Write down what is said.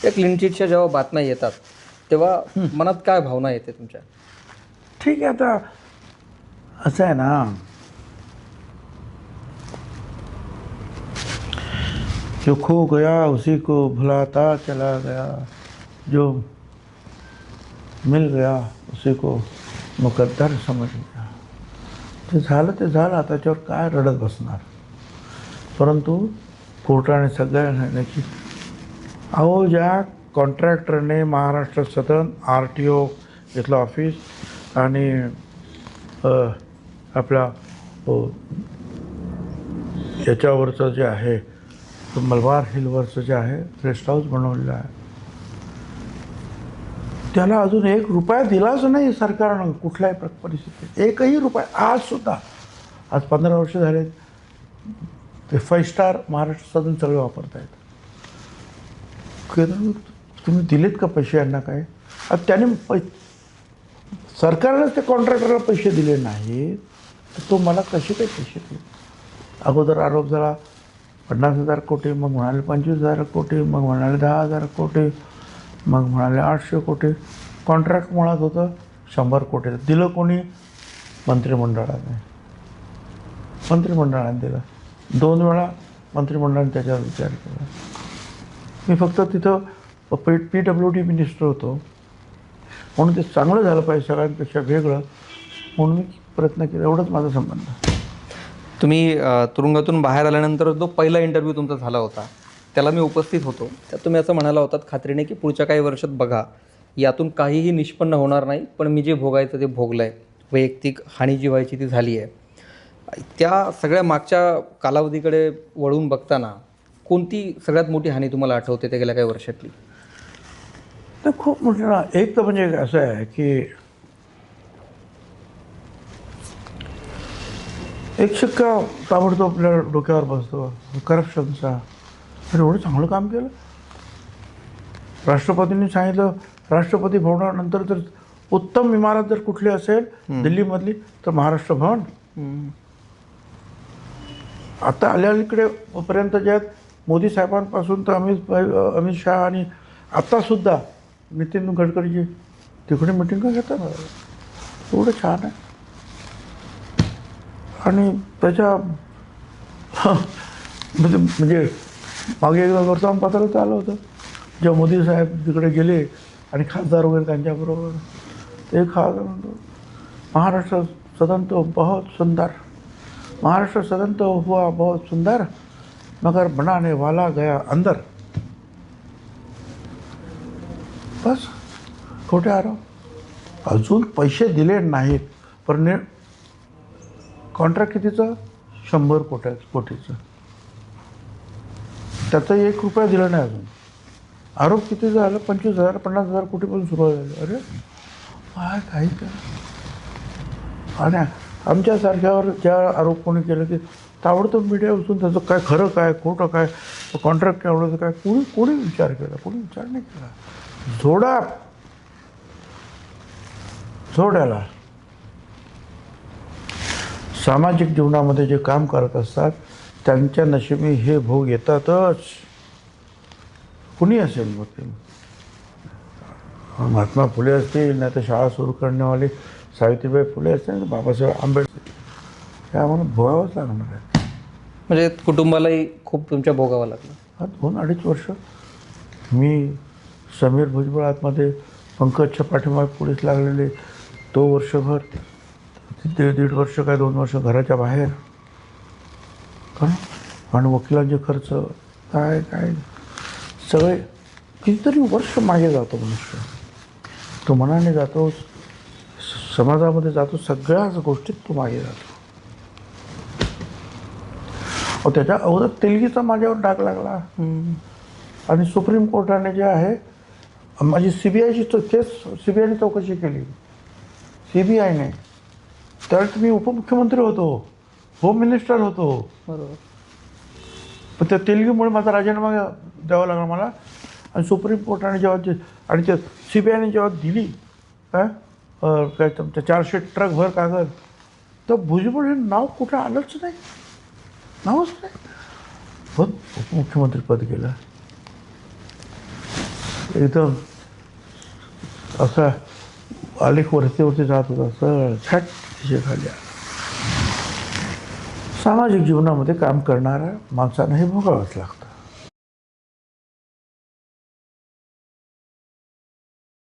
त्या क्लीन चिटच्या जेव्हा बातम्या येतात तेव्हा मनात काय भावना येते तुमच्या? ठीक आहे, आता असं आहे ना, जो खो गया उसी को भुलाता चला गया, जो मिल गया उसी को मुकद्दर समझ गया. ते झालं, आता त्याच्यावर काय रडत बसणार. परंतु कोर्टाने सगळ्या निर्णयाची, अहो ज्या कॉन्ट्रॅक्टरने महाराष्ट्र सदन RTO इथलं ऑफिस आणि आपला याच्यावरचं जे आहे मलबार हिलवरचं जे आहे रेस्ट हाऊस बनवलेलं आहे, त्याला अजून 1 रुपया दिलाच नाही सरकारनं कुठल्याही परिस्थितीत. 1ही रुपया आजसुद्धा. आज 15 वर्ष झाले ते 5 स्टार महाराष्ट्र सदन सगळे वापरत आहेत. तुम्ही दिलेत का पैसे यांना? काय आता त्याने सरकारनंच ते कॉन्ट्रॅक्टरला पैसे दिले नाहीत तर तो मला कसे काही पैसे दिले? अगोदर आरोप झाला 50,000 कोटी, मग म्हणाले 25,000 कोटी, मग म्हणाले 10,000 कोटी, मग म्हणाले 800 कोटी. कॉन्ट्रॅक्ट मुळात होतं 100 कोटी. दिलं कोणी? मंत्रिमंडळाने दिलं. 2 वेळा मंत्रिमंडळाने त्याच्यावर विचार केला. मी फक्त तिथं PWD मिनिस्टर होतो म्हणून ते चांगलं झालं पाहिजे सगळ्यांपेक्षा वेगळं म्हणून मी प्रयत्न केला. एवढंच माझा संबंध. तुम्ही तुरुंगातून बाहेर आल्यानंतर जो पहिला इंटरव्ह्यू तुमचा झाला होता त्याला मी उपस्थित होतो. त्यात तुम्ही असं म्हणाला होतात खात्रीने की पुढच्या काही वर्षात बघा, यातून काहीही निष्पन्न होणार नाही, पण मी जे भोगायचं ते भोगलं आहे. वैयक्तिक हानी जी व्हायची ती झाली आहे. त्या सगळ्या मागच्या कालावधीकडे वळून बघताना कोणती सगळ्यात मोठी हानी तुम्हाला आठवते त्या गेल्या काही वर्षातली? तर खूप मोठं ना. एक तर म्हणजे असं आहे की एक शिक्का ताबडतोब आपल्या डोक्यावर बसतो करप्शनचा. तर एवढं चांगलं काम केलं. राष्ट्रपतींनी सांगितलं राष्ट्रपती भवनानंतर जर उत्तम इमारत जर कुठली असेल दिल्लीमधली तर महाराष्ट्र भवन. आता आल्याकडे पर्यंत ज्यात मोदी साहेबांपासून तर अमित शहा आणि आत्तासुद्धा नितीन गडकरीजी तिकडे मिटिंग घेतात. एवढं छान आहे. आणि त्याच्या म्हणजे मागे एकदा वर्तमानपत्रात आलं होतं जेव्हा मोदी साहेब तिकडे गेले आणि खासदार वगैरे त्यांच्याबरोबर ते म्हणतो महाराष्ट्र सदन तो बहुत सुंदर, महाराष्ट्र सदन तो हुआ बहुत सुंदर मगर बनाने वाला गया अंदर. बस खोटे आरोप. अजून पैसे दिले नाहीत पण कॉन्ट्रॅक्ट कितीचं? 100 कोटीचं. त्याचा 1 रुपया दिला नाही अजून. आरोप किती झालं? 25,000 50,000 कोटीपासून सुरुवात झाली. अरे काय काही आणि आमच्यासारख्यावर ज्या आरोप कोणी केलं की ताबडतोब मीडिया उचलून त्याचं काय खरं काय खोटं काय कॉन्ट्रॅक्ट एवढं काय कोणी विचार केला? कोणी विचार नाही केला. जोड्याला सामाजिक जीवनामध्ये जे काम करत असतात त्यांच्या नशिबी हे भोग येतातच. कुणी असेल मग ते महात्मा फुले असतील, नाही तर शाळा सुरू करण्यावाले सावित्रीबाई फुले असतील, बाबासाहेब आंबेडकर, हे आम्हाला भोगावंच लागणार आहे. म्हणजे कुटुंबालाही खूप तुमच्या भोगावं लागलं. 2-2.5 वर्ष मी समीर भुजबळ आतमध्ये पंकजच्या पाठीमागे पोलीस लागलेले, तो वर्षभर, 1.5 वर्ष काय 2 वर्ष घराच्या बाहेर. आणि वकिलांचे खर्च काय सगळे कितीतरी वर्ष मागे जातो मनुष्य. तो मनाने जातो, समाजामध्ये जातो, सगळ्याच गोष्टीत तो मागे जातो. त्याच्या अगोदर तेलगीचा माझ्यावर डाग लागला आणि सुप्रीम कोर्टाने जे आहे माझी CBIची केस CBIने चौकशी केली. CBIने त्यावेळेस मी उपमुख्यमंत्री होतो, होम मिनिस्टर होतो. बरोबर. पण त्या तेलगीमुळे माझा राजीनामा द्यावा लागला मला. आणि सुप्रीम कोर्टाने जेव्हा आणि ते CBIने जेव्हा दिली काय तुमच्या 400 ट्रकभर कागद, तर भुजबळ हे नाव कुठं आलंच नाही, नावच नाही. पण उपमुख्यमंत्रीपद गेलं. एकदम असा आलेख वरती जात होता, सर छट तिचे खाली आला. सामाजिक जीवनामध्ये काम करणाऱ्या माणसांना हे भोगावंच लागतं.